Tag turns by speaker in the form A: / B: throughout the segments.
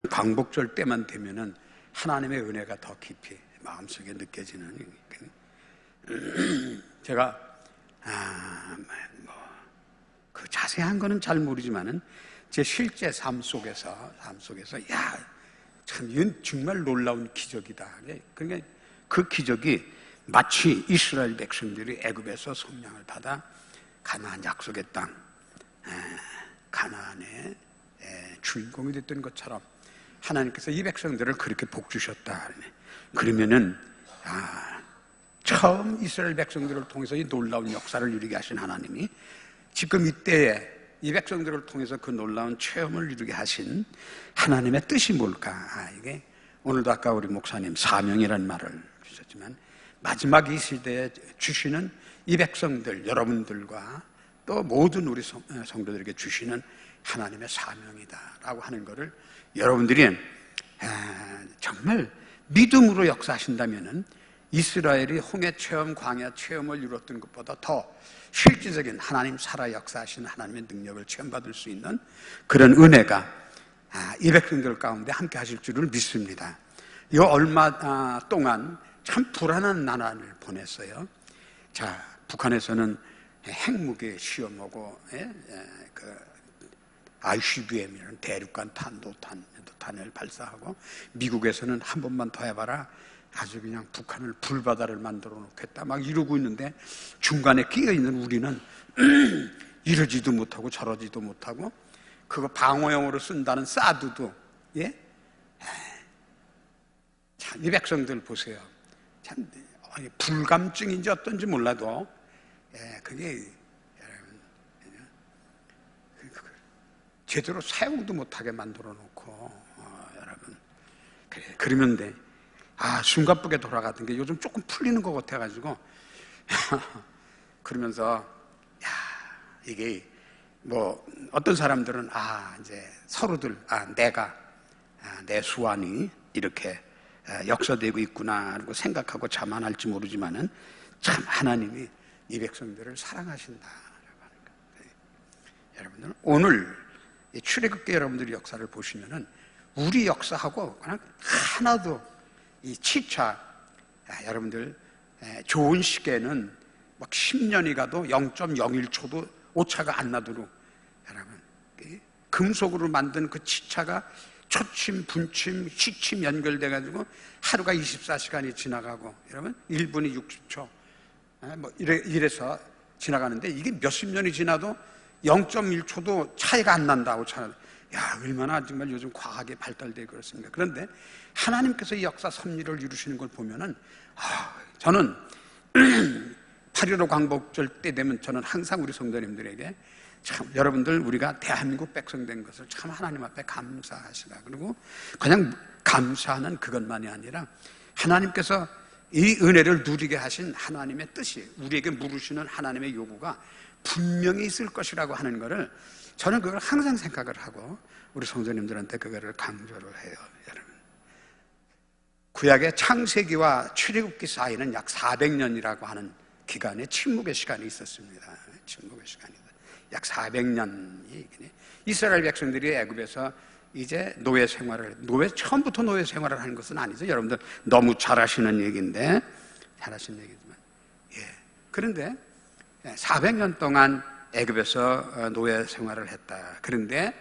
A: 광복절 때만 되면은 하나님의 은혜가 더 깊이 마음속에 느껴지는. 제가 그 자세한 거는 잘 모르지만은 제 실제 삶 속에서 참 이건 정말 놀라운 기적이다. 그러니까 그 기적이 마치 이스라엘 백성들이 애굽에서 성령을 받아 가나안 약속의 땅, 가나안의 주인공이 됐던 것처럼 하나님께서 이 백성들을 그렇게 복 주셨다. 그러면은 처음 이스라엘 백성들을 통해서 이 놀라운 역사를 이루게 하신 하나님이 지금 이때에 이 백성들을 통해서 그 놀라운 체험을 이루게 하신 하나님의 뜻이 뭘까? 이게 오늘도 아까 우리 목사님 사명이라는 말을 주셨지만 마지막 이 시대에 주시는 이 백성들, 여러분들과 또 모든 우리 성도들에게 주시는 하나님의 사명이다라고 하는 것을 여러분들이 정말 믿음으로 역사하신다면은 이스라엘이 홍해 체험, 광야 체험을 이뤘던 것보다 더 실질적인 하나님 살아 역사하시는 하나님의 능력을 체험받을 수 있는 그런 은혜가 이 백성들 가운데 함께 하실 줄을 믿습니다. 이 얼마 동안 참 불안한 나날을 보냈어요. 자, 북한에서는 핵무기 시험하고 그 ICBM이라는 대륙간 탄도탄을 발사하고, 미국에서는 한 번만 더 해봐라, 아주 그냥 북한을 불바다를 만들어 놓겠다 막 이러고 있는데 중간에 끼어 있는 우리는 이러지도 못하고 저러지도 못하고 그거 방어용으로 쓴다는 사드도 참, 이 백성들 보세요. 참 불감증인지 어떤지 몰라도 그게 제대로 사용도 못하게 만들어 놓고 여러분 그러면 돼. 숨가쁘게 돌아가던 게 요즘 조금 풀리는 것 같아가지고 그러면서 이게 뭐 어떤 사람들은 이제 서로들 내가 내 수완이 이렇게 역사되고 있구나 라고 생각하고 자만할지 모르지만은 참 하나님이 이 백성들을 사랑하신다. 여러분들 오늘 출애굽기 여러분들의 역사를 보시면은 우리 역사하고 그냥 하나도 이 치차, 여러분들 좋은 시계는 막 10년이 가도 0.01초도 오차가 안 나도록 여러분 금속으로 만든 그 치차가 초침, 분침, 시침 연결돼 가지고 하루가 24시간이 지나가고 여러분 1분이 60초 뭐 이래서 지나가는데 이게 몇십 년이 지나도 0.1초도 차이가 안 난다고 얼마나 정말 요즘 과학이 발달되고 그렇습니까? 그런데 하나님께서 이 역사 섭리를 이루시는 걸 보면은 저는 8.15 광복절 때 되면 저는 항상 우리 성도님들에게 참 여러분들 우리가 대한민국 백성 된 것을 참 하나님 앞에 감사하시라. 그리고 그냥 감사하는 그것만이 아니라 하나님께서 이 은혜를 누리게 하신 하나님의 뜻이 우리에게 물으시는 하나님의 요구가 분명히 있을 것이라고 하는 것을 저는 그걸 항상 생각을 하고 우리 성도님들한테 그거를 강조를 해요. 여러분 구약의 창세기와 출애굽기 사이는 약 400년이라고 하는 기간에 침묵의 시간이 있었습니다. 침묵의 시간이다. 약 400년이 이스라엘 백성들이 애굽에서 이제 노예 생활을 처음부터 노예 생활을 하는 것은 아니죠. 여러분들 너무 잘 아시는 얘기인데 잘하시는 얘기지만 그런데 400년 동안 애굽에서 노예 생활을 했다. 그런데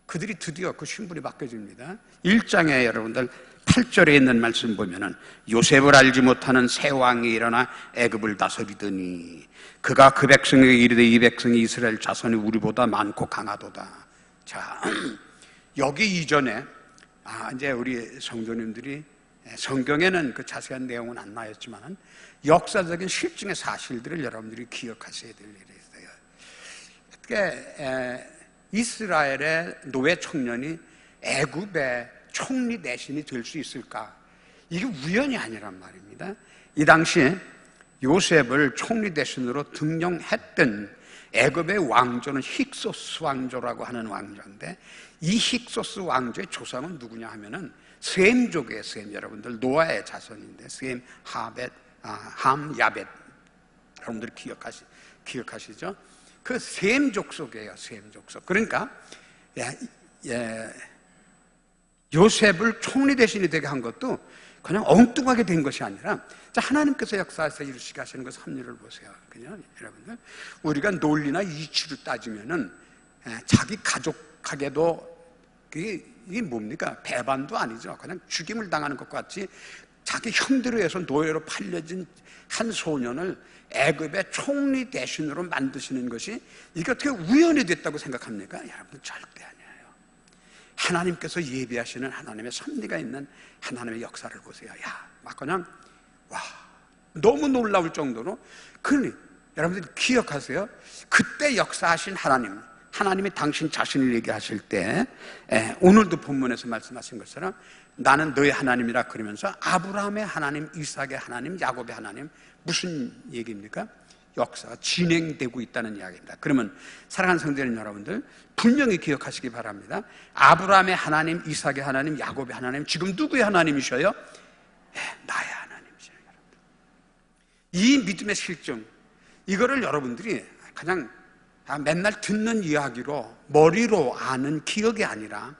A: 그들이 드디어 그 신분이 바뀌어집니다. 1장에 여러분들 8절에 있는 말씀 보면은 요셉을 알지 못하는 새 왕이 일어나 애굽을 다스리더니 그가 그 백성에게 이르되 이 백성이 이스라엘 자손이 우리보다 많고 강하도다. 자, 여기 이전에 이제 우리 성도님들이 성경에는 그 자세한 내용은 안 나왔지만은 역사적인 실증의 사실들을 여러분들이 기억하셔야 될 일이 있어요. 그러니까 이스라엘의 노예 청년이 애굽의 총리 대신이 될 수 있을까? 이게 우연이 아니란 말입니다. 이 당시에 요셉을 총리 대신으로 등용했던 애굽의 왕조는 힉소스 왕조라고 하는 왕조인데 이 힉소스 왕조의 조상은 누구냐 하면은 셈족의 셈, 여러분들 노아의 자손인데 셈, 함, 야벳 여러분들 기억하시죠? 그 셈 족속이에요. 셈 족속. 그러니까 요셉을 총리 대신이 되게 한 것도 그냥 엉뚱하게 된 것이 아니라 하나님께서 역사에서 이루시게 하시는 그 섭리를 보세요. 그냥 여러분들, 우리가 논리나 이치로 따지면은 자기 가족에게도 이게 뭡니까? 배반도 아니죠. 그냥 죽임을 당하는 것과 같이 자기 형들에 의해서 노예로 팔려진 한 소년을 애굽의 총리 대신으로 만드시는 것이 이게 어떻게 우연이 됐다고 생각합니까? 여러분, 절대 아니에요. 하나님께서 예비하시는 하나님의 섭리가 있는 하나님의 역사를 보세요. 막 그냥 너무 놀라울 정도로. 여러분들 기억하세요. 그때 역사하신 하나님이 당신 자신을 얘기하실 때 오늘도 본문에서 말씀하신 것처럼 나는 너의 하나님이라 그러면서 아브라함의 하나님, 이삭의 하나님, 야곱의 하나님, 무슨 얘기입니까? 역사가 진행되고 있다는 이야기입니다. 그러면 사랑하는 성도님 여러분들, 분명히 기억하시기 바랍니다. 아브라함의 하나님, 이삭의 하나님, 야곱의 하나님, 지금 누구의 하나님이셔요? 나의 하나님이셔요. 이 믿음의 실증, 이거를 여러분들이 그냥 맨날 듣는 이야기로 머리로 아는 기억이 아니라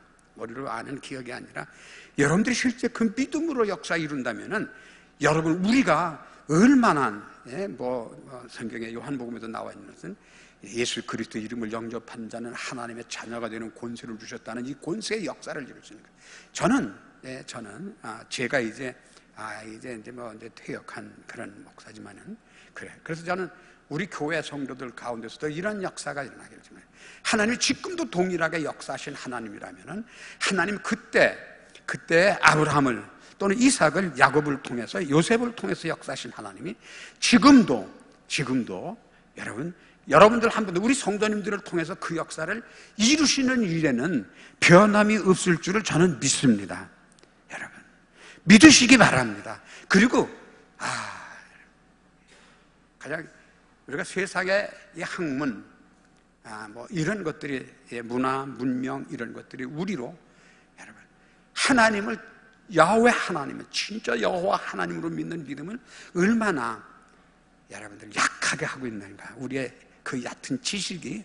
A: 여러분들이 실제 그 믿음으로 역사 이룬다면은 여러분, 우리가 얼마나 성경에 요한복음에도 나와 있는 것은 예수 그리스도 이름을 영접한 자는 하나님의 자녀가 되는 권세를 주셨다는 이 권세의 역사를 이룰 수 있는 거예요. 저는 제가 이제 퇴역한 그런 목사지만은 그래서 저는 우리 교회 성도들 가운데서도 이런 역사가 일어나기를 바랍니다. 하나님이 지금도 동일하게 역사하신 하나님이라면은 하나님 그때 아브라함을 또는 이삭을 야곱을 통해서 요셉을 통해서 역사하신 하나님이 지금도 여러분들 한 분, 우리 성도님들을 통해서 그 역사를 이루시는 일에는 변함이 없을 줄을 저는 믿습니다. 여러분, 믿으시기 바랍니다. 그리고 가장 우리가 세상의 이 학문, 이런 것들이, 문화, 문명, 이런 것들이 우리로 여러분 하나님을, 야훼 하나님을, 진짜 여호와 하나님으로 믿는 믿음을 얼마나 여러분들 약하게 하고 있는가. 우리의 그 얕은 지식이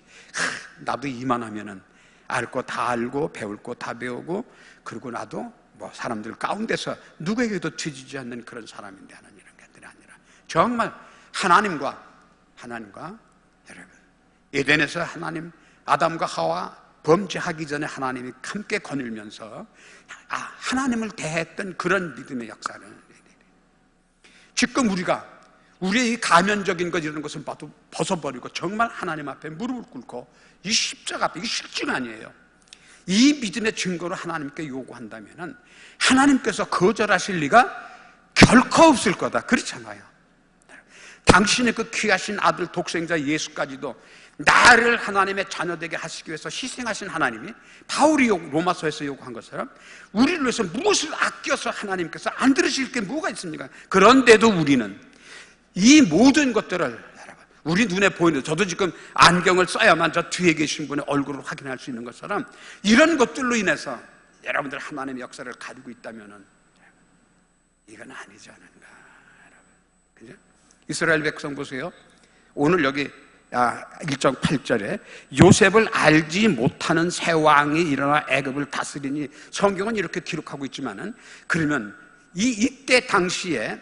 A: 나도 이만하면은 알 거 다 알고 배울 거 다 배우고, 그리고 나도 사람들 가운데서 누구에게도 뒤지지 않는 그런 사람인데 하는 이런 것들이 아니라 정말 하나님과 여러분, 에덴에서 아담과 하와 범죄하기 전에 하나님이 함께 거닐면서 하나님을 대했던 그런 믿음의 역사를, 지금 우리의 이 가면적인 것 이런 것을 봐도 벗어버리고 정말 하나님 앞에 무릎을 꿇고 이 십자가 앞에, 이게 실증 아니에요. 이 믿음의 증거로 하나님께 요구한다면 하나님께서 거절하실 리가 결코 없을 거다. 그렇잖아요. 당신의 그 귀하신 아들 독생자 예수까지도 나를 하나님의 자녀되게 하시기 위해서 희생하신 하나님이, 바울이 로마서에서 요구한 것처럼 우리를 위해서 무엇을 아껴서 하나님께서 안 들으실 게 뭐가 있습니까? 그런데도 우리는 이 모든 것들을, 우리 눈에 보이는, 저도 지금 안경을 써야만 저 뒤에 계신 분의 얼굴을 확인할 수 있는 것처럼 이런 것들로 인해서 여러분들 하나님의 역사를 가지고 있다면 이건 아니지 않은가, 여러분. 그죠? 이스라엘 백성 보세요. 오늘 여기 1장 8절에 요셉을 알지 못하는 새 왕이 일어나 애굽을 다스리니, 성경은 이렇게 기록하고 있지만은, 그러면 이때 당시에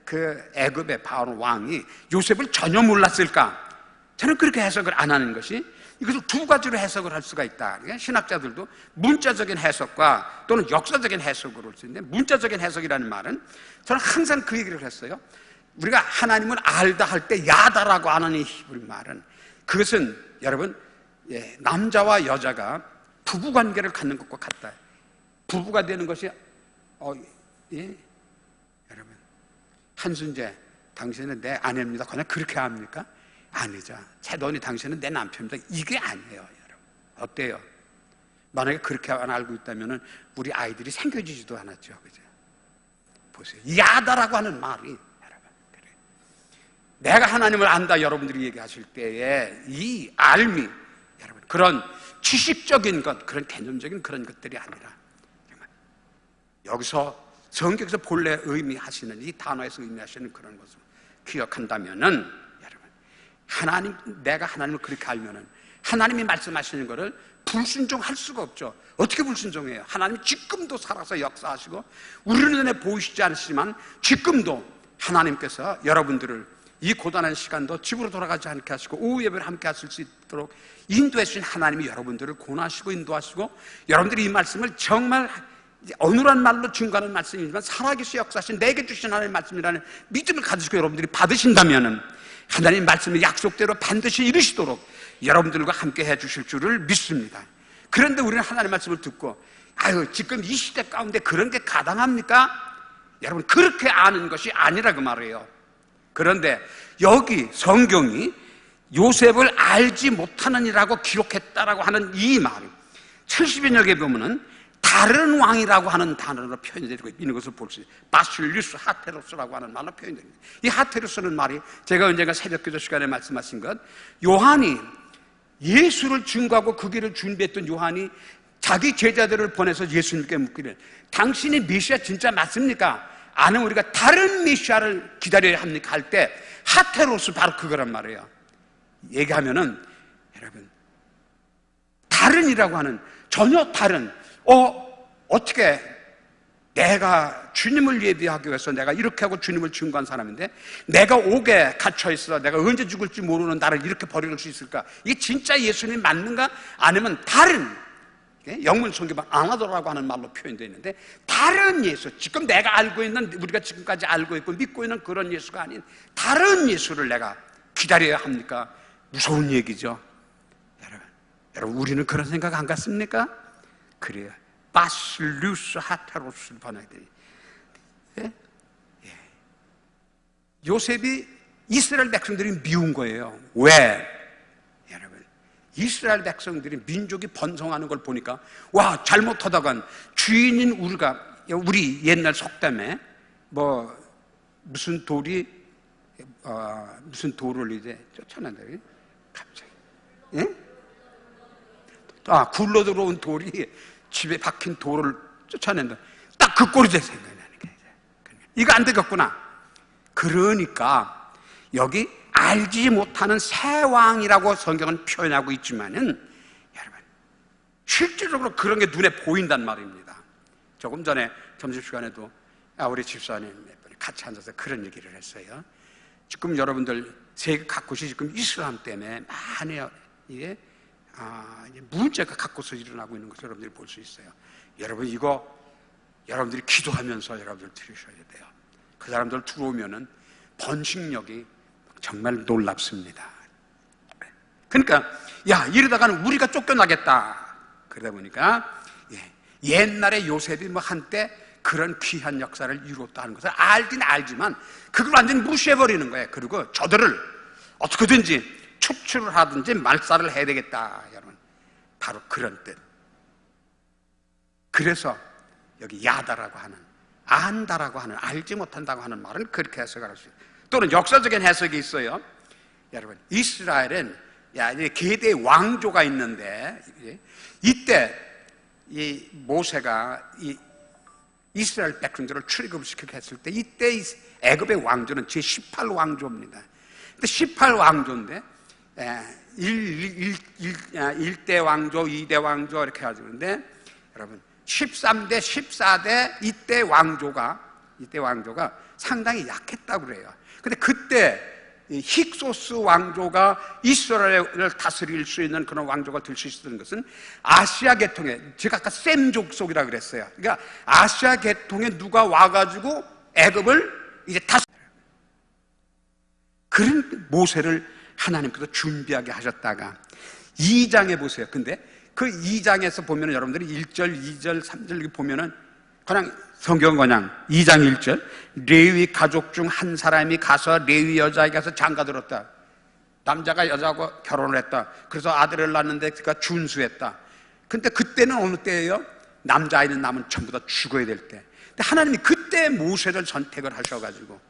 A: 그 애굽의 바로 왕이 요셉을 전혀 몰랐을까? 저는 그렇게 해석을 안 하는 것이, 이것을 두 가지로 해석을 할 수가 있다. 신학자들도 문자적인 해석과 또는 역사적인 해석으로 볼 수 있는데, 문자적인 해석이라는 말은 저는 항상 그 얘기를 했어요. 우리가 하나님을 알다 할 때 야다라고 하는 이 히브리 말은, 그것은 여러분 남자와 여자가 부부관계를 갖는 것과 같다. 부부가 되는 것이 여러분, 한순재 당신은 내 아내입니다, 그냥 그렇게 합니까? 아니죠. 채돈이 당신은 내 남편입니다, 이게 아니에요. 여러분, 어때요? 만약에 그렇게 안 알고 있다면 우리 아이들이 생겨지지도 않았죠. 그죠? 보세요, 야다라고 하는 말이, 내가 하나님을 안다 여러분들이 얘기하실 때에 이 알미, 여러분, 그런 지식적인 것, 그런 개념적인 그런 것들이 아니라 여기서 성경에서 본래 의미하시는, 이 단어에서 의미하시는 그런 것을 기억한다면은, 여러분, 내가 하나님을 그렇게 알면은 하나님이 말씀하시는 것을 불순종할 수가 없죠. 어떻게 불순종해요? 하나님 지금도 살아서 역사하시고 우리는 눈에 보이시지 않으시지만 지금도 하나님께서 여러분들을 이 고단한 시간도 집으로 돌아가지 않게 하시고 오후 예배를 함께 하실 수 있도록 인도해 주신 하나님이 여러분들을 권하시고 인도하시고, 여러분들이 이 말씀을 정말 어눌한 말로 증거하는 말씀이지만 살아계시 역사하신 내게 주신 하나님의 말씀이라는 믿음을 가지시고 여러분들이 받으신다면은 하나님 말씀의 약속대로 반드시 이루시도록 여러분들과 함께 해 주실 줄을 믿습니다. 그런데 우리는 하나님의 말씀을 듣고 지금 이 시대 가운데 그런 게 가당합니까? 여러분, 그렇게 아는 것이 아니라 그 말이에요. 그런데 여기 성경이 요셉을 알지 못하는 이라고 기록했다라고 하는 이 말이 70여역에 보면은 다른 왕이라고 하는 단어로 표현되고 있는 것을 볼 수 있어요. 바실리스 하테로스라고 하는 말로 표현됩니다. 이 하테로스는 말이 제가 언젠가 새벽기도 시간에 말씀하신 것, 요한이 예수를 증거하고 그 길을 준비했던 요한이 자기 제자들을 보내서 예수님께 묻기를 당신이 메시아 진짜 맞습니까? 아니면 우리가 다른 메시아를 기다려야 합니까? 할 때 하테로스 바로 그거란 말이에요. 얘기하면은 여러분, 다른이라고 하는, 전혀 다른, 어떻게 내가 주님을 예비하기 위해서 내가 이렇게 하고 주님을 증거한 사람인데 내가 옥에 갇혀있어 내가 언제 죽을지 모르는 나를 이렇게 버릴 수 있을까? 이게 진짜 예수님 맞는가? 아니면 다른, 영문 성경에 아나더라고 하는 말로 표현되어 있는데 다른 예수, 지금 내가 알고 있는, 우리가 지금까지 알고 있고 믿고 있는 그런 예수가 아닌 다른 예수를 내가 기다려야 합니까? 무서운 얘기죠. 여러분 우리는 그런 생각 안 갖습니까? 그래요. 바실루스 하테로스를 번역되니, 요셉이 이스라엘 백성들이 미운 거예요. 왜? 여러분, 이스라엘 백성들이 민족이 번성하는 걸 보니까 와, 잘못하다간 주인인 우리 옛날 속담에 무슨 돌이 무슨 돌을 이제 쫓아낸다 갑자기, 굴러 들어온 돌이 집에 박힌 돌을 쫓아낸다. 딱 그 꼴이 생각나는 거예요. 이거 안 되겠구나. 그러니까 여기 알지 못하는 새 왕이라고 성경은 표현하고 있지만은 여러분, 실질적으로 그런 게 눈에 보인단 말입니다. 조금 전에 점심시간에도 우리 집사님 몇 분이 같이 앉아서 그런 얘기를 했어요. 지금 여러분들 세계 각곳이 지금 이슬람 때문에 많이 이게 문제가 각곳에서 일어나고 있는 것을 여러분들이 볼 수 있어요. 여러분, 이거 여러분들이 기도하면서 여러분들 들으셔야 돼요. 그 사람들 들어오면은 번식력이 정말 놀랍습니다. 그러니까 이러다가는 우리가 쫓겨나겠다. 그러다 보니까 옛날에 요셉이 한때 그런 귀한 역사를 이루었다는 것을 알긴 알지만 그걸 완전히 무시해버리는 거예요. 그리고 저들을 어떻게든지 추출을 하든지 말살을 해야 되겠다. 여러분, 바로 그런 뜻. 그래서 여기 야다라고 하는, 안다라고 하는, 알지 못한다고 하는 말은 그렇게 해석할 수 있어요. 또는 역사적인 해석이 있어요. 여러분, 이스라엘은 계대 왕조가 있는데 이때 이 모세가 이 이스라엘 백성들을 출애굽시키게 했을 때 이때 애굽의 왕조는 제18왕조입니다. 근데 18왕조인데 1대 왕조, 2대 왕조 이렇게 해가지고, 그런데 여러분 13대, 14대 이때 왕조가 상당히 약했다고 그래요. 근데 그때 힉소스 왕조가 이스라엘을 다스릴 수 있는 그런 왕조가 될 수 있었던 것은 아시아 계통에, 제가 아까 셈 족속이라고 그랬어요. 그러니까 아시아 계통에 누가 와가지고 애굽을 이제 그런 모세를 하나님께서 준비하게 하셨다가 2장에 보세요. 근데 그 2장에서 보면은 여러분들이 1절, 2절, 3절 보면은 그냥 성경 그냥 2장 1절, 레위 가족 중 한 사람이 가서 레위 여자에게 가서 장가 들었다. 남자가 여자하고 결혼을 했다. 그래서 아들을 낳는데 그가 준수했다. 근데 그때는 어느 때예요? 남자아이는 남은 전부 다 죽어야 될 때. 근데 하나님이 그때 모세를 선택을 하셔가지고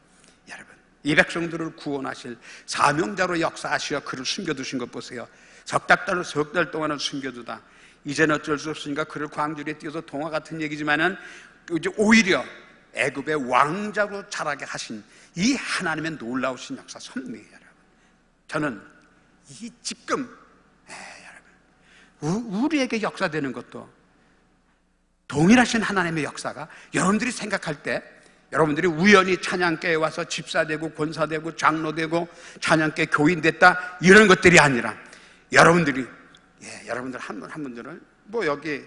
A: 여러분, 이 백성들을 구원하실 사명자로 역사하시어 그를 숨겨두신 것 보세요. 석 달 동안은 숨겨두다. 이제는 어쩔 수 없으니까 그를 광주리에 띄워서 동화 같은 얘기지만은 이제 오히려 애굽의 왕자로 자라게 하신 이 하나님의 놀라우신 역사 섭리예요, 여러분. 저는 이 지금 여러분, 우리에게 역사되는 것도 동일하신 하나님의 역사가 여러분들이 생각할 때, 여러분들이 우연히 찬양교회에 와서 집사되고 권사되고 장로되고 찬양교회 교인됐다 이런 것들이 아니라, 여러분들이 여러분들 한 분들은 여기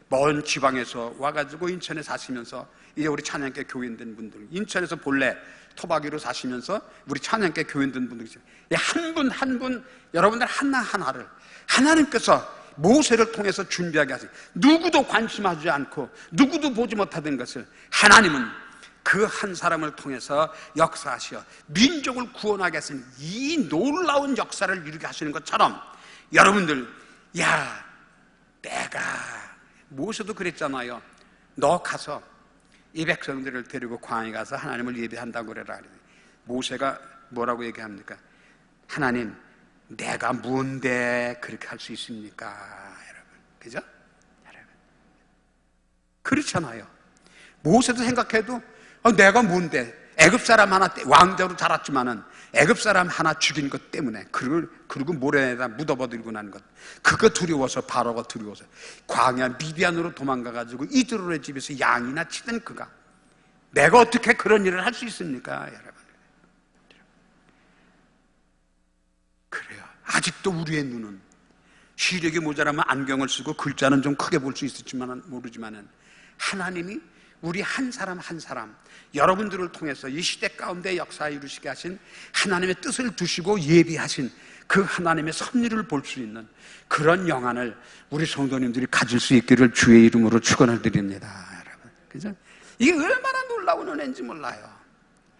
A: 먼 지방에서 와가지고 인천에 사시면서 이제 우리 찬양교회 교인된 분들, 인천에서 본래 토박이로 사시면서 우리 찬양교회 교인된 분들, 한 분 한 분 여러분들 하나하나를 하나님께서 모세를 통해서 준비하게 하세요. 누구도 관심하지 않고 누구도 보지 못하던 것을 하나님은 그 한 사람을 통해서 역사하시어 민족을 구원하게 하시는 이 놀라운 역사를 이루게 하시는 것처럼, 여러분들, 내가 모세도 그랬잖아요. 너 가서 이 백성들을 데리고 광야에 가서 하나님을 예배한다고 그래라. 모세가 뭐라고 얘기합니까? 하나님, 내가 뭔데 그렇게 할 수 있습니까? 여러분, 그죠? 여러분, 그렇잖아요. 모세도 생각해도 내가 뭔데, 애굽 사람 하나 왕자로 자랐지만은 애굽 사람 하나 죽인 것 때문에 그리고 모래에다 묻어버리고 난 것, 그거 두려워서, 바로가 두려워서 광야 미디안으로 도망가가지고 이드로의 집에서 양이나 치던 그가 내가 어떻게 그런 일을 할 수 있습니까? 여러분, 그래요. 아직도 우리의 눈은 시력이 모자라면 안경을 쓰고 글자는 좀 크게 볼 수 있을지만 모르지만은 하나님이 우리 한 사람 한 사람, 여러분들을 통해서 이 시대 가운데 역사 이루시게 하신 하나님의 뜻을 두시고 예비하신 그 하나님의 섭리를 볼 수 있는 그런 영안을 우리 성도님들이 가질 수 있기를 주의 이름으로 축원을 드립니다. 여러분, 그죠? 이게 얼마나 놀라운 은혜인지 몰라요.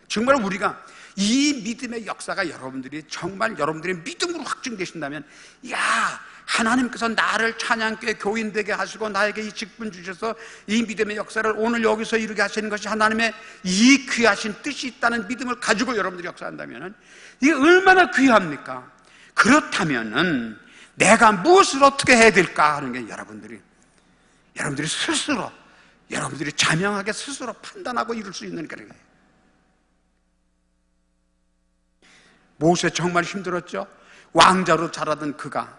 A: 정말 우리가 이 믿음의 역사가 여러분들이 정말 여러분들의 믿음으로 확증되신다면, 하나님께서 나를 찬양교회 교인 되게 하시고 나에게 이 직분 주셔서 이 믿음의 역사를 오늘 여기서 이루게 하시는 것이 하나님의 이 귀하신 뜻이 있다는 믿음을 가지고 여러분들이 역사한다면 이게 얼마나 귀합니까? 그렇다면은 내가 무엇을 어떻게 해야 될까 하는 게 여러분들이 스스로, 여러분들이 자명하게 스스로 판단하고 이룰 수 있는 그런 거예요. 모세 정말 힘들었죠. 왕자로 자란 그가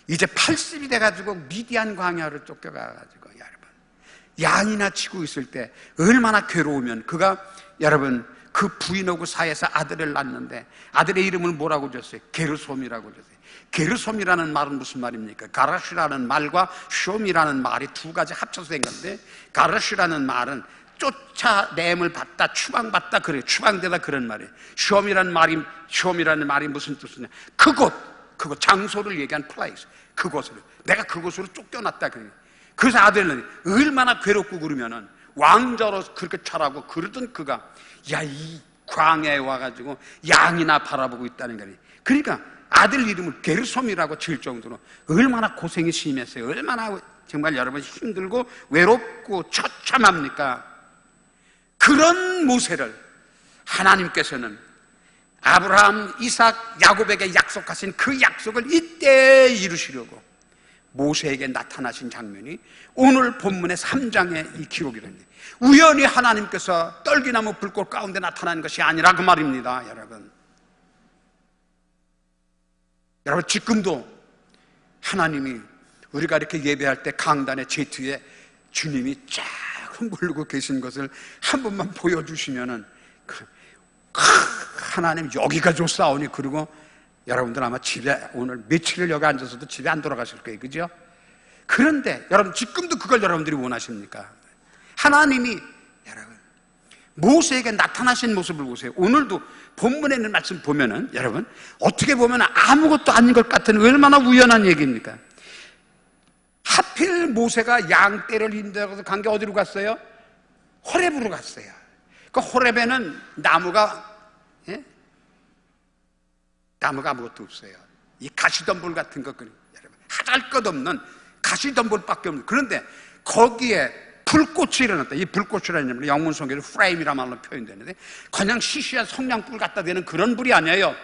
A: 이제 80이 돼가지고 미디안 광야로 쫓겨가가지고, 여러분, 양이나 치고 있을 때 얼마나 괴로우면 그가, 여러분, 그 부인하고 사이에서 아들을 낳는데 아들의 이름을 뭐라고 줬어요? 게르솜이라고 줬어요. 게르솜이라는 말은 무슨 말입니까? 가라시라는 말과 숑이라는 말이 두 가지 합쳐서 된 건데, 가라시라는 말은 쫓아냄을 받다, 추방받다, 그래요. 추방되다, 그런 말이에요. 숑이라는 말이 무슨 뜻이냐? 그곳 장소를 얘기한 플레이스, 그곳으로, 내가 그곳으로 쫓겨났다, 그래요. 그래서 아들은 얼마나 괴롭고 그러면은 왕자로 그렇게 자라고 그러던 그가 이 광야에 와가지고 양이나 바라보고 있다는 거예요. 그러니까 아들 이름을 게르솜이라고 지을 정도로 얼마나 고생이 심했어요. 얼마나 정말 여러분 힘들고 외롭고 처참합니까? 그런 모세를 하나님께서는 아브라함, 이삭, 야곱에게 약속하신 그 약속을 이때 이루시려고 모세에게 나타나신 장면이 오늘 본문의 3장에 이 기록이 됩니다. 우연히 하나님께서 떨기나무 불꽃 가운데 나타난 것이 아니라 그 말입니다. 여러분, 지금도 하나님이 우리가 이렇게 예배할 때 강단의 제트에 주님이 쫙 흐르고 계신 것을 한 번만 보여주시면은 하나님 여기가 좋사오니, 그리고 여러분들 아마 집에 오늘 며칠을 여기 앉아서도 집에 안 돌아가실 거예요, 그죠? 그런데 여러분, 지금도 그걸 여러분들이 원하십니까? 하나님이 여러분 모세에게 나타나신 모습을 보세요. 오늘도 본문에 있는 말씀 보면은 여러분, 어떻게 보면 아무것도 아닌 것 같은 얼마나 우연한 얘기입니까? 하필 모세가 양떼를 인도하고 간 게 어디로 갔어요? 호렙으로 갔어요. 그 호렙에는 나무가 아무것도 없어요. 이 가시덤불 같은 거, 여러분, 하잘것없는 가시덤불밖에 없는. 그런데 거기에 불꽃이 일어났다. 이 불꽃이라는 말은 영문 성경에 프레임이라는 말로 표현되는데, 그냥 시시한 성냥불 갖다 대는 그런 불이 아니에요.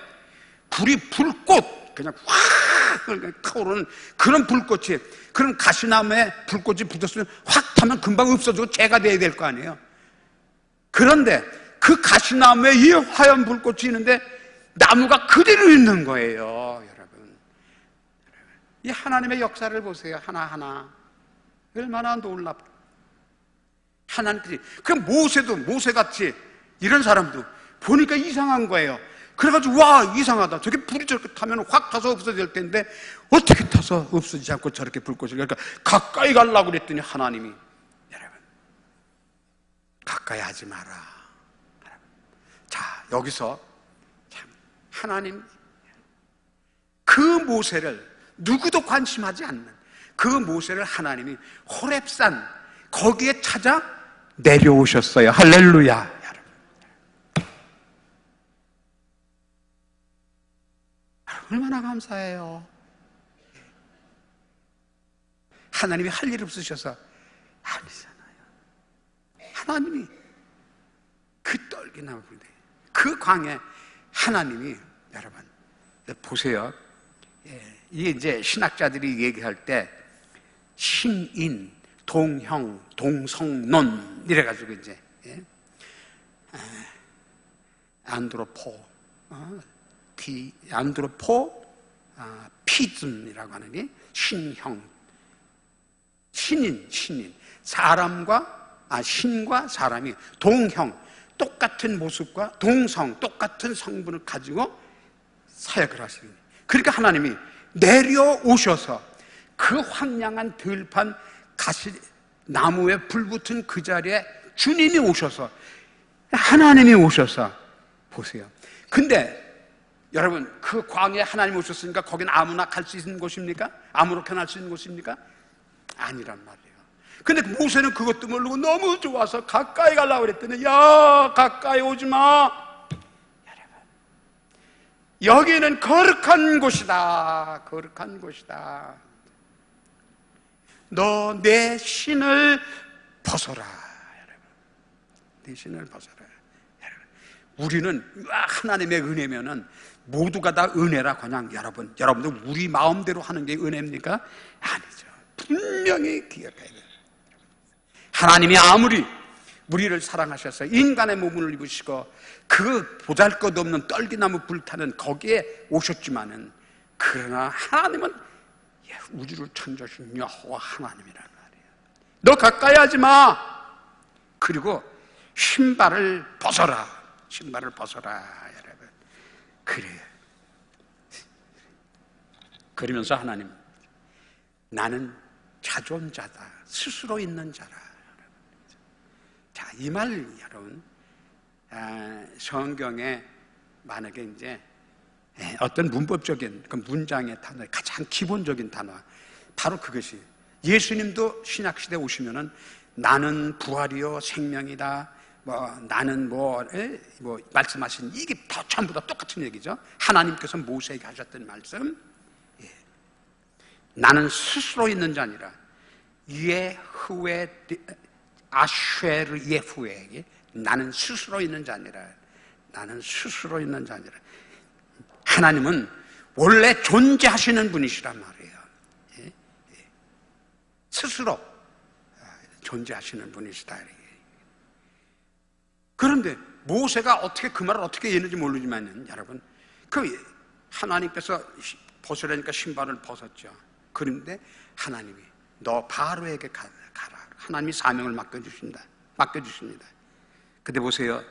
A: 불이 불꽃, 그냥 확 타오르는 그런 불꽃이, 그런 가시나무에 불꽃이 붙었으면 확 타면 금방 없어지고 재가 돼야 될 거 아니에요. 그런데 그 가시나무에 이 화염 불꽃이 있는데 나무가 그대로 있는 거예요, 여러분. 이 하나님의 역사를 보세요. 하나하나 얼마나 놀랍. 하나님께서 그 모세도 모세같이 이런 사람도 보니까 이상한 거예요. 그래가지고 와 이상하다. 저게 불이 저렇게 타면 확 타서 없어질 텐데 어떻게 타서 없어지지 않고 저렇게 불꽃이. 그러니까 가까이 가려고 그랬더니 하나님이 여러분 가까이 하지 마라. 자 여기서 참 하나님 그 모세를 누구도 관심하지 않는 그 모세를 하나님이 호렙산 거기에 찾아 내려오셨어요. 할렐루야. 얼마나 감사해요. 하나님이 할 일 없으셔서 아니잖아요. 하나님이 그 떨기나무 부대 그 광에 하나님이 여러분 보세요. 이게 이제 신학자들이 얘기할 때 신인, 동형, 동성론 이래가지고 이제 안드로포 피즘이라고 하는 게 신형, 신인 신과 사람이 동형 똑같은 모습과 동성 똑같은 성분을 가지고 사역을 하시는 거예요. 그러니까 하나님이 내려오셔서 그 황량한 들판 나무에 불붙은 그 자리에 주님이 오셔서 하나님이 오셔서 보세요. 근데 여러분 그 광야에 하나님이 오셨으니까 거긴 아무나 갈 수 있는 곳입니까? 아무렇게나 할 수 있는 곳입니까? 아니란 말이에요. 근데 모세는 그것도 모르고 너무 좋아서 가까이 가려고 그랬더니 야 가까이 오지 마. 여러분 여기는 거룩한 곳이다. 거룩한 곳이다. 너 내 신을 벗어라. 여러분 내 신을 벗어라. 여러분 우리는 하나님의 은혜면은 모두가 다 은혜라 그냥 여러분들 우리 마음대로 하는 게 은혜입니까? 아니죠. 분명히 기억해야 돼요. 하나님이 아무리 우리를 사랑하셔서 인간의 몸을 입으시고 그 보잘것없는 떨기나무 불타는 거기에 오셨지만은 그러나 하나님은 우주를 창조하신 여호와 하나님이란 말이에요. 너 가까이 하지 마. 그리고 신발을 벗어라. 신발을 벗어라. 여러분 그래요. 그러면서 하나님 나는 자존자다. 스스로 있는 자라. 자, 이 말 여러분 성경에 만약에 이제 어떤 문법적인 그 문장의 단어 가장 기본적인 단어 바로 그것이 예수님도 신약시대에 오시면은 나는 부활이요 생명이다. 나는 말씀하신 이게 다 전부 다 똑같은 얘기죠. 하나님께서 모세에게 하셨던 말씀. 나는 스스로 있는 자 아니라 예후에 아쉐르 예후에게 나는 스스로 있는 자 아니라 나는 스스로 있는 자 아니라 하나님은 원래 존재하시는 분이시란 말이에요. 스스로 존재하시는 분이시다. 그런데 모세가 어떻게 그 말을 어떻게 했는지 모르지만 여러분 그 하나님께서 벗으라니까 신발을 벗었죠. 그런데 하나님이 너 바로에게 가라. 하나님이 사명을 맡겨주십니다. 근데 보세요.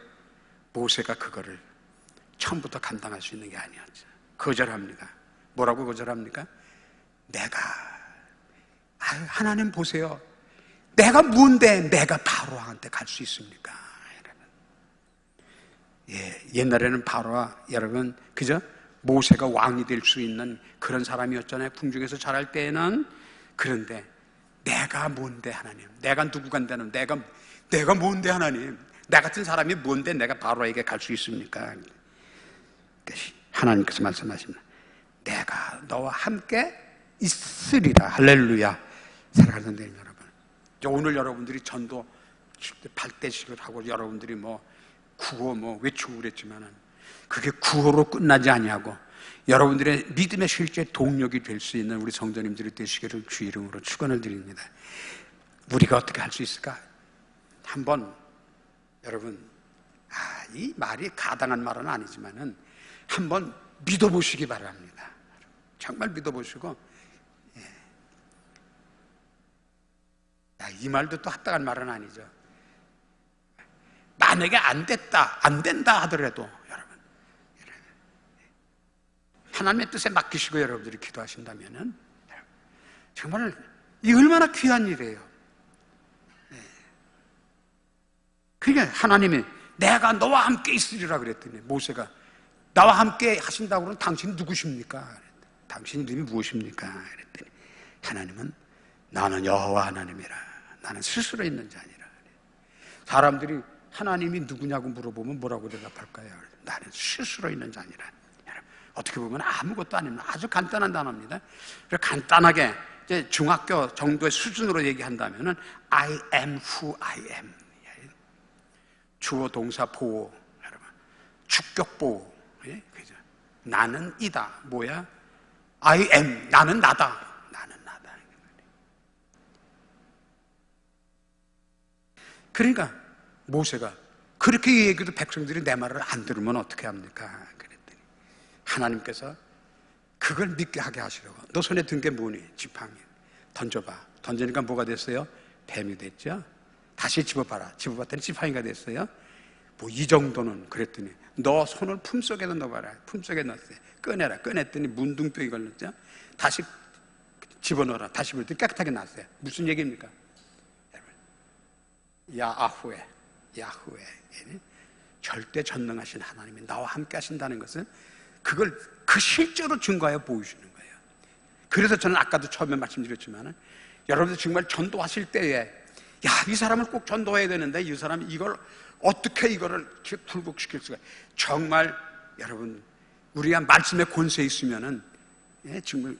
A: 모세가 그거를 처음부터 감당할 수 있는 게 아니었죠. 거절합니다. 뭐라고 거절합니까? 하나님 보세요. 내가 뭔데 내가 바로한테 갈 수 있습니까? 여러분. 옛날에는 바로와 여러분 그죠? 모세가 왕이 될 수 있는 그런 사람이었잖아요. 궁중에서 자랄 때에는. 그런데 내가 뭔데 하나님? 내가 누구 간다는 내가 뭔데 하나님? 나 같은 사람이 뭔데 내가 바로에게 갈 수 있습니까? 하나님께서 말씀하십니다. 내가 너와 함께 있으리라. 할렐루야. 사랑하는 선생님 여러분, 오늘 여러분들이 전도 발대식을 하고 여러분들이 구호 외치고 그랬지만은 그게 구호로 끝나지 아니하고 여러분들의 믿음의 실제 동력이 될 수 있는 우리 성도님들이 되시기를 주 이름으로 축원을 드립니다. 우리가 어떻게 할 수 있을까? 한번 여러분 이 말이 가당한 말은 아니지만은 한번 믿어보시기 바랍니다. 정말 믿어보시고 이 말도 또 합당한 말은 아니죠. 만약에 안 된다 하더라도 여러분, 하나님의 뜻에 맡기시고 여러분들이 기도하신다면은 정말 이 얼마나 귀한 일이에요. 그러니까 하나님이 내가 너와 함께 있으리라 그랬더니 모세가 나와 함께 하신다고 그러면 당신 누구십니까? 당신 이름이 무엇입니까? 그랬더니 하나님은 나는 여호와 하나님이라. 나는 스스로 있는 자니라. 사람들이 하나님이 누구냐고 물어보면 뭐라고 대답할까요? 나는 스스로 있는 자니라. 어떻게 보면 아무것도 아닙니다. 아주 간단한 단어입니다. 간단하게 이제 중학교 정도의 수준으로 얘기한다면은 I am who I am. 주어 동사 보호, 여러분. 주격 보호. 그죠? 나는 이다. 뭐야? I am. 나는 나다. 나는 나다. 그러니까 모세가 그렇게 얘기해도 백성들이 내 말을 안 들으면 어떻게 합니까? 그랬더니 하나님께서 그걸 믿게 하게 하시려고. 너 손에 든 게 뭐니? 지팡이. 던져봐. 던지니까 뭐가 됐어요? 뱀이 됐죠? 다시 집어봐라. 집어봤더니 지팡이가 됐어요. 뭐 이 정도는. 그랬더니 너 손을 품속에다 넣어봐라. 품속에 넣었어요. 꺼내라. 꺼냈더니 문둥병이 걸렸죠? 다시 집어넣어라. 다시 볼 때 깨끗하게 났어요. 무슨 얘기입니까? 야후에 절대 전능하신 하나님이 나와 함께 하신다는 것은 그걸 그 실제로 증거하여 보이시는 거예요. 그래서 저는 아까도 처음에 말씀드렸지만 여러분들 정말 전도하실 때에 이 사람을 꼭 전도해야 되는데 이 사람이 이걸 어떻게 이거를 굴복시킬 수가. 정말 여러분 우리가 말씀의 권세에 있으면은 정말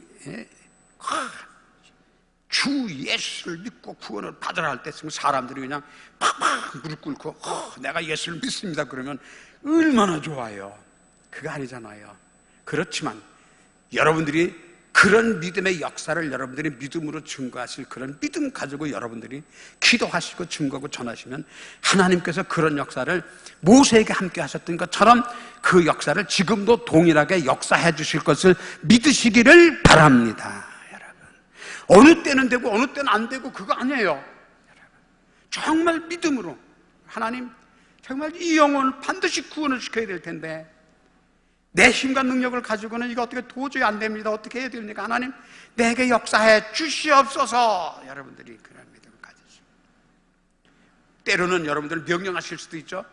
A: 주 예수를 믿고 구원을 받으라 할 때 사람들이 그냥 팍팍 무릎 꿇고 내가 예수를 믿습니다 그러면 얼마나 좋아요. 그거 아니잖아요. 그렇지만 여러분들이 그런 믿음의 역사를 여러분들이 믿음으로 증거하실 그런 믿음 가지고 여러분들이 기도하시고 증거하고 전하시면 하나님께서 그런 역사를 모세에게 함께 하셨던 것처럼 그 역사를 지금도 동일하게 역사해 주실 것을 믿으시기를 바랍니다. 어느 때는 되고 어느 때는 안 되고 그거 아니에요. 정말 믿음으로 하나님 정말 이 영혼을 반드시 구원을 시켜야 될 텐데 내 힘과 능력을 가지고는 이거 어떻게 도저히 안 됩니다. 어떻게 해야 됩니까? 하나님 내게 역사해 주시옵소서. 여러분들이 그런 믿음을 가지시고 때로는 여러분들 명령하실 수도 있죠.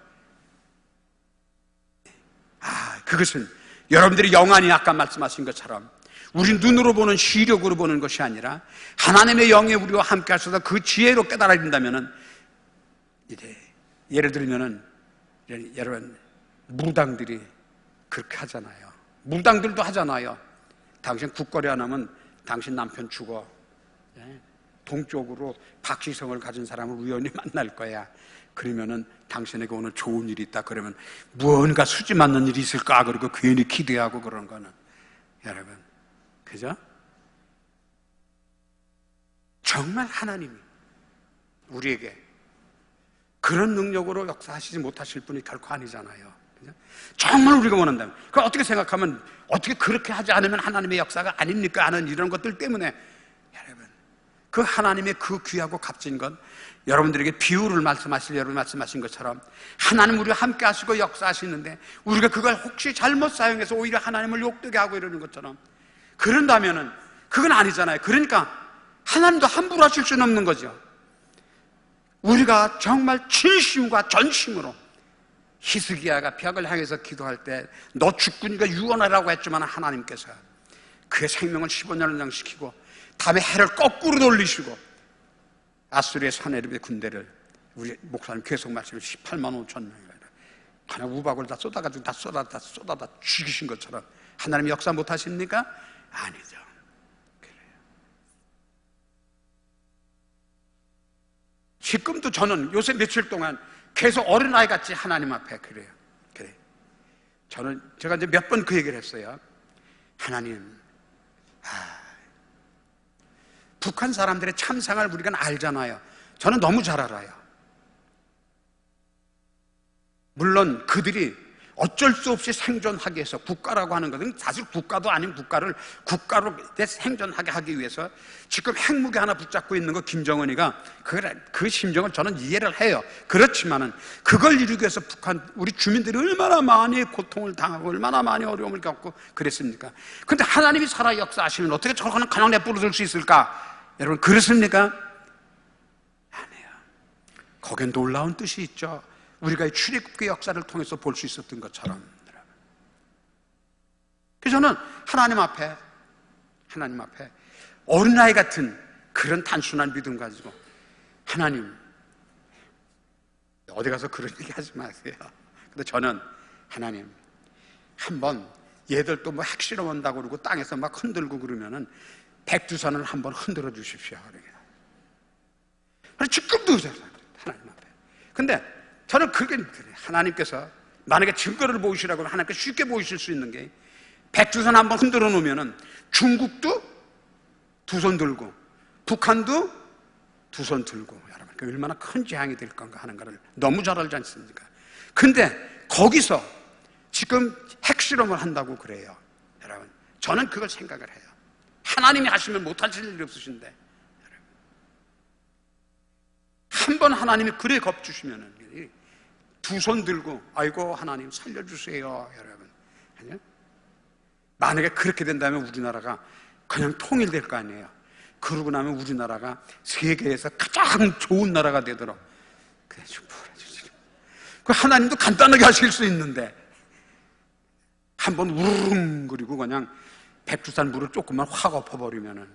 A: 그것은 여러분들이 영안이 아까 말씀하신 것처럼 우리 눈으로 보는 시력으로 보는 것이 아니라 하나님의 영이 우리와 함께 하셔서 그 지혜로 깨달아야 된다면은 예를 들면은 여러분 무당들이 그렇게 하잖아요. 무당들도 하잖아요. 당신 국거리 안 하면 당신 남편 죽어. 동쪽으로 박시성을 가진 사람을 우연히 만날 거야. 그러면은 당신에게 오늘 좋은 일이 있다. 그러면 무언가 수지 맞는 일이 있을까? 그리고 괜히 기대하고 그런 거는 여러분 그죠? 정말 하나님이 우리에게 그런 능력으로 역사하시지 못하실 분이 결코 아니잖아요. 그죠? 정말 우리가 원한다면 그걸 어떻게 생각하면 어떻게 그렇게 하지 않으면 하나님의 역사가 아닙니까? 하는 이런 것들 때문에 여러분 그 하나님의 그 귀하고 값진 건 여러분들에게 비유를 말씀하신 것처럼 하나님 우리와 함께 하시고 역사하시는데 우리가 그걸 혹시 잘못 사용해서 오히려 하나님을 욕되게 하고 이러는 것처럼 그런다면은 그건 아니잖아요. 그러니까 하나님도 함부로 하실 수는 없는 거죠. 우리가 정말 진심과 전심으로 히스기야가 벽을 향해서 기도할 때 너 죽으니까 유언하라고 했지만 하나님께서 그의 생명을 15년을 연장시키고 다음에 해를 거꾸로 돌리시고 아수르의 사네립의 군대를 우리 목사님 계속 말씀해 18만 5천 명이라 그냥 우박을 다 쏟아가지고 다 쏟아다 죽이신 것처럼 하나님 역사 못하십니까? 아니죠. 그래요. 지금도 저는 요새 며칠 동안 계속 어린아이 같이 하나님 앞에 그래요. 제가 이제 몇 번 그 얘기를 했어요. 하나님, 북한 사람들의 참상을 우리가 알잖아요. 저는 너무 잘 알아요. 물론 그들이 어쩔 수 없이 생존하기 위해서, 국가라고 하는 것은 사실 국가도 아닌 국가를 국가로 생존하게 하기 위해서 지금 핵무기 하나 붙잡고 있는 거 김정은이가 그 심정을 저는 이해를 해요. 그렇지만은 그걸 이루기 위해서 우리 주민들이 얼마나 많이 고통을 당하고 얼마나 많이 어려움을 겪고 그랬습니까? 근데 하나님이 살아 역사하시면 어떻게 저거는 그냥 내버려둘 수 있을까? 여러분, 그렇습니까? 아니에요. 거기에 놀라운 뜻이 있죠. 우리가 이 출애굽기 역사를 통해서 볼 수 있었던 것처럼. 그래서 저는 하나님 앞에 어린아이 같은 그런 단순한 믿음 가지고, 하나님, 어디 가서 그런 얘기 하지 마세요. 근데 저는 하나님, 한번 얘들 또 뭐 핵실험 한다고 그러고 땅에서 막 흔들고 그러면은 백두산을 한번 흔들어 주십시오. 그래. 지금도 하나님 앞에. 근데 저는 그게 하나님께서 만약에 증거를 보이시라고 하면 하나님께 쉽게 보이실 수 있는 게, 백두산 한번 흔들어 놓으면은 중국도 두 손 들고 북한도 두 손 들고, 여러분 그 얼마나 큰 재앙이 될 건가 하는 것을 너무 잘 알지 않습니까? 근데 거기서 지금 핵실험을 한다고 그래요. 여러분, 저는 그걸 생각을 해요. 하나님이 하시면 못하실 일이 없으신데, 한 번 하나님이 그래 겁주시면은 두 손 들고 아이고 하나님 살려주세요. 여러분, 아니요? 만약에 그렇게 된다면 우리나라가 그냥 통일될 거 아니에요. 그러고 나면 우리나라가 세계에서 가장 좋은 나라가 되도록 그래 좀 풀어주시죠. 그 하나님도 간단하게 하실 수 있는데 한번 우르릉거리고 그냥 백두산 물을 조금만 확 엎어버리면은.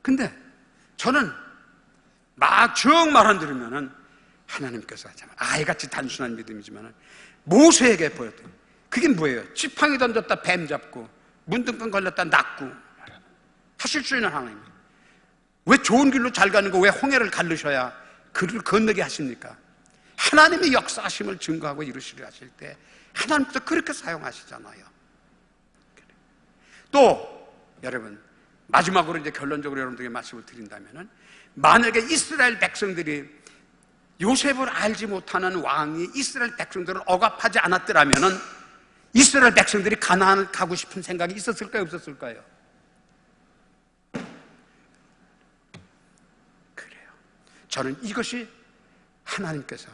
A: 근데 저는 막 정말 안 들으면은 하나님께서 아이같이 단순한 믿음이지만 모세에게 보였던 그게 뭐예요? 지팡이 던졌다 뱀 잡고 문둥병 걸렸다 낫고 하실 수 있는 하나님. 왜 좋은 길로 잘 가는 거 왜 홍해를 가르셔야 그를 건너게 하십니까? 하나님의 역사하심을 증거하고 이루시려 하실 때 하나님께서 그렇게 사용하시잖아요. 또 여러분, 마지막으로 이제 결론적으로 여러분들에게 말씀을 드린다면은, 만약에 이스라엘 백성들이 요셉을 알지 못하는 왕이 이스라엘 백성들을 억압하지 않았더라면은 이스라엘 백성들이 가나안을 가고 싶은 생각이 있었을까요, 없었을까요? 그래요. 저는 이것이 하나님께서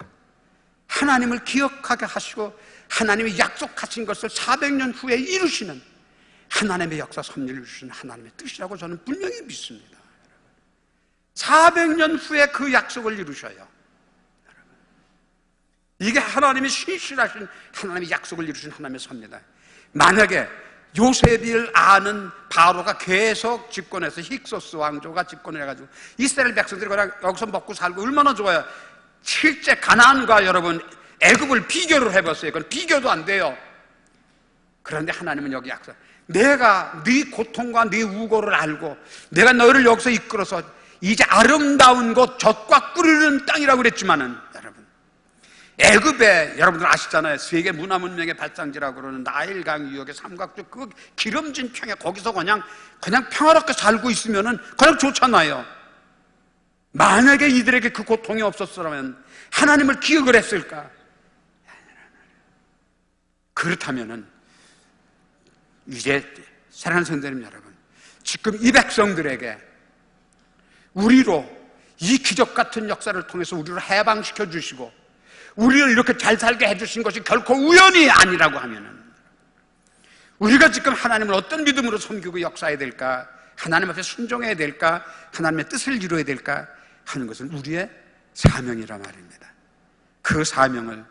A: 하나님을 기억하게 하시고 하나님이 약속하신 것을 400년 후에 이루시는 하나님의 역사 섭리를 주시는 하나님의 뜻이라고 저는 분명히 믿습니다. 400년 후에 그 약속을 이루셔요. 이게 하나님이 신실하신 하나님의 약속을 이루신 하나님의 섭니다. 만약에 요셉을 아는 바로가 계속 집권해서 힉소스 왕조가 집권을 해가지고 이스라엘 백성들이 그냥 여기서 먹고 살고 얼마나 좋아요. 실제 가나안과 여러분 애굽을 비교를 해봤어요. 그건 비교도 안 돼요. 그런데 하나님은 여기 약속, 내가 네 고통과 네 우고를 알고 내가 너를 여기서 이끌어서 이제 아름다운 곳 젖과 꿀을 땅이라고 그랬지만은, 여러분 애굽에 여러분들 아시잖아요. 세계 문화 문명의 발상지라고 그러는 나일강 유역의 삼각주 그 기름진 평야, 거기서 그냥 평화롭게 살고 있으면은 그냥 좋잖아요. 만약에 이들에게 그 고통이 없었으면 하나님을 기억을 했을까? 그렇다면은 이제 사랑하는 성도님 여러분, 지금 이 백성들에게 우리로 이 기적 같은 역사를 통해서 우리를 해방시켜 주시고 우리를 이렇게 잘 살게 해주신 것이 결코 우연이 아니라고 하면은, 우리가 지금 하나님을 어떤 믿음으로 섬기고 역사해야 될까, 하나님 앞에 순종해야 될까, 하나님의 뜻을 이루어야 될까 하는 것은 우리의 사명이라 말입니다. 그 사명을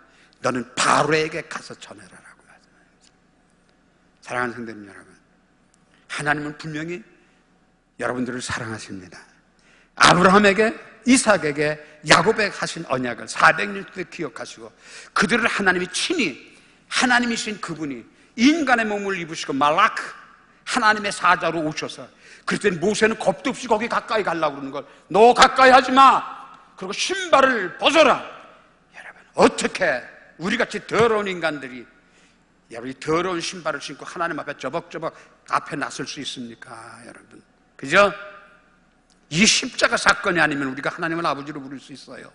A: 너는 바로에게 가서 전해라라고 말씀합니다. 사랑하는 성도님 여러분, 하나님은 분명히 여러분들을 사랑하십니다. 아브라함에게, 이삭에게, 야곱에게 하신 언약을 400년 동안 기억하시고 그들을 하나님이 친히, 하나님이신 그분이 인간의 몸을 입으시고 말라크 하나님의 사자로 오셔서, 그때 모세는 겁도 없이 거기 가까이 가려고 그러는 걸, 너 가까이 하지 마, 그리고 신발을 벗어라. 여러분, 어떻게 우리같이 더러운 인간들이 여러분 이 더러운 신발을 신고 하나님 앞에 저벅저벅 앞에 나설 수 있습니까? 여러분, 그죠? 이 십자가 사건이 아니면 우리가 하나님을 아버지로 부를 수 있어요.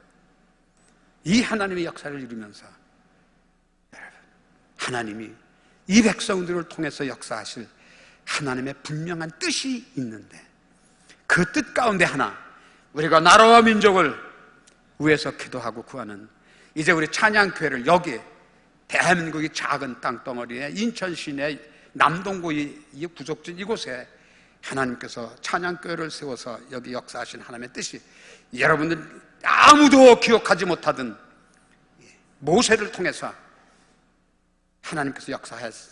A: 이 하나님의 역사를 이루면서 하나님이 이 백성들을 통해서 역사하실 하나님의 분명한 뜻이 있는데, 그 뜻 가운데 하나, 우리가 나라와 민족을 위해서 기도하고 구하는, 이제 우리 찬양교회를 여기 대한민국의 작은 땅덩어리에 인천 시내 남동구 이 구석진 이곳에 하나님께서 찬양교회를 세워서 여기 역사하신 하나님의 뜻이, 여러분들 아무도 기억하지 못하던 모세를 통해서 하나님께서 역사해서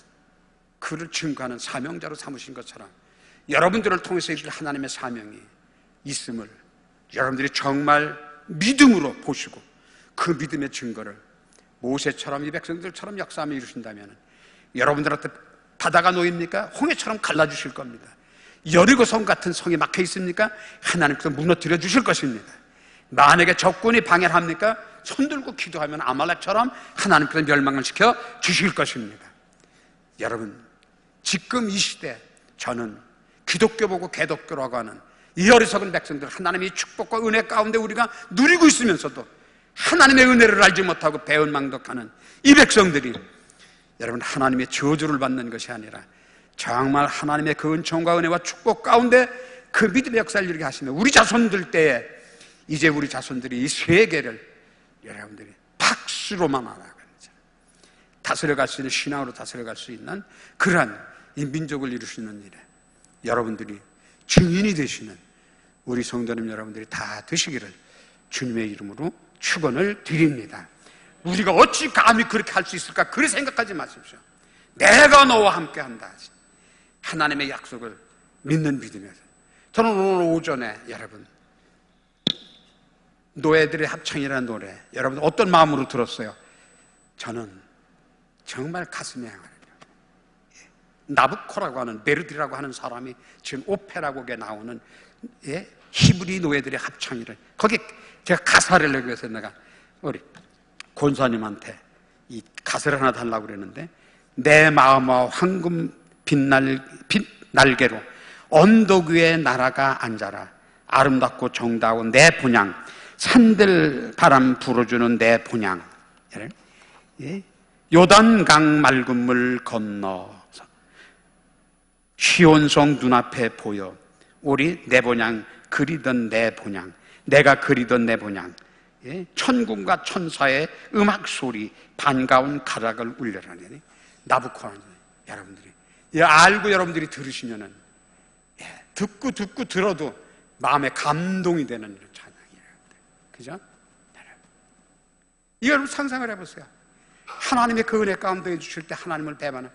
A: 그를 증거하는 사명자로 삼으신 것처럼 여러분들을 통해서 이룰 하나님의 사명이 있음을 여러분들이 정말 믿음으로 보시고, 그 믿음의 증거를 모세처럼 이 백성들처럼 역사하며 이루신다면 여러분들한테 바다가 놓입니까? 홍해처럼 갈라주실 겁니다. 여리고성 같은 성이 막혀 있습니까? 하나님께서 무너뜨려 주실 것입니다. 만약에 적군이 방해를 합니까? 손들고 기도하면 아말렉처럼 하나님께서 멸망을 시켜 주실 것입니다. 여러분, 지금 이 시대 저는 기독교 보고 개독교라고 하는 이 어리석은 백성들, 하나님의 축복과 은혜 가운데 우리가 누리고 있으면서도 하나님의 은혜를 알지 못하고 배은망덕하는 이 백성들이, 여러분, 하나님의 저주를 받는 것이 아니라 정말 하나님의 그 은총과 은혜와 축복 가운데 그 믿음의 역사를 이루게 하시면 우리 자손들 때에 이제 우리 자손들이 이 세계를 여러분들이 박수로만 알아가는, 다스려갈 수 있는, 신앙으로 다스려갈 수 있는 그러한 이 민족을 이루시는 일에 여러분들이 증인이 되시는 우리 성도님 여러분들이 다 되시기를 주님의 이름으로 축원을 드립니다. 우리가 어찌 감히 그렇게 할 수 있을까? 그렇게 생각하지 마십시오. 내가 너와 함께 한다. 하나님의 약속을 믿는 믿음에서 저는 오늘 오전에 여러분 노예들의 합창이라는 노래, 여러분 어떤 마음으로 들었어요? 저는 정말 가슴이 아파요. 나부코라고 하는, 베르디라고 하는 사람이 지금 오페라곡에 나오는 히브리 노예들의 합창이를, 거기 제가 가사를 내기 위해서 내가 우리 권사님한테 이 가사를 하나 달라고 그랬는데, 내 마음과 황금 빛 날개로 언덕 위에 나라가 앉아라. 아름답고 정다운 내 본향, 산들 바람 불어주는 내 본향. 요단강 맑은 물 건너서 시온성 눈앞에 보여 우리 내 본향, 그리던 내 본향, 내가 그리던 내 본향. 천군과 천사의 음악 소리, 반가운 가락을 울려라니. 나부코라니. 여러분들이 알고 여러분들이 들으시면은 듣고 들어도 마음에 감동이 되는 찬양이에요. 그죠? 여러분 상상을 해보세요. 하나님의 그 은혜 가운데 해주실 때 하나님을 배반한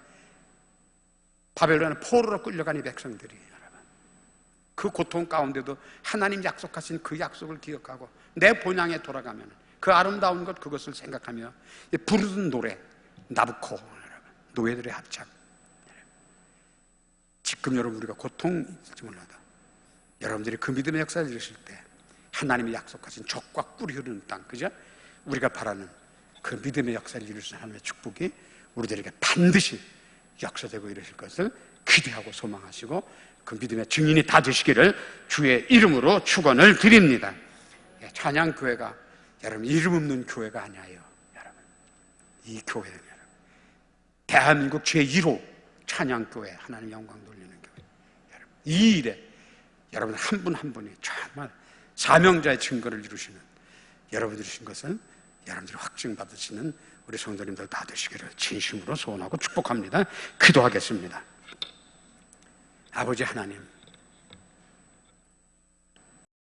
A: 바벨론의 포로로 끌려간 이 백성들이, 여러분 그 고통 가운데도 하나님 약속하신 그 약속을 기억하고 내 본향에 돌아가면 그 아름다운 것, 그것을 생각하며 부르는 노래, 나부코, 노예들의 합창. 지금 여러분 우리가 고통일지 몰라도 여러분들이 그 믿음의 역사를 이루실 때 하나님이 약속하신 적과 꿀이 흐르는 땅, 그죠? 우리가 바라는 그 믿음의 역사를 이루신 하나님의 축복이 우리들에게 반드시 역사되고 이루실 것을 기대하고 소망하시고 그 믿음의 증인이 다 되시기를 주의 이름으로 축원을 드립니다. 찬양교회가 여러분 이름 없는 교회가 아니에요. 여러분 이 교회는 여러분 대한민국 제1호 찬양교회, 하나님 영광 돌리는 교회. 여러분 이 일에 여러분 한 분 한 분이 정말 사명자의 증거를 이루시는 여러분들이신 것을 여러분들이 확증받으시는 우리 성도님들 다 되시기를 진심으로 소원하고 축복합니다. 기도하겠습니다. 아버지 하나님,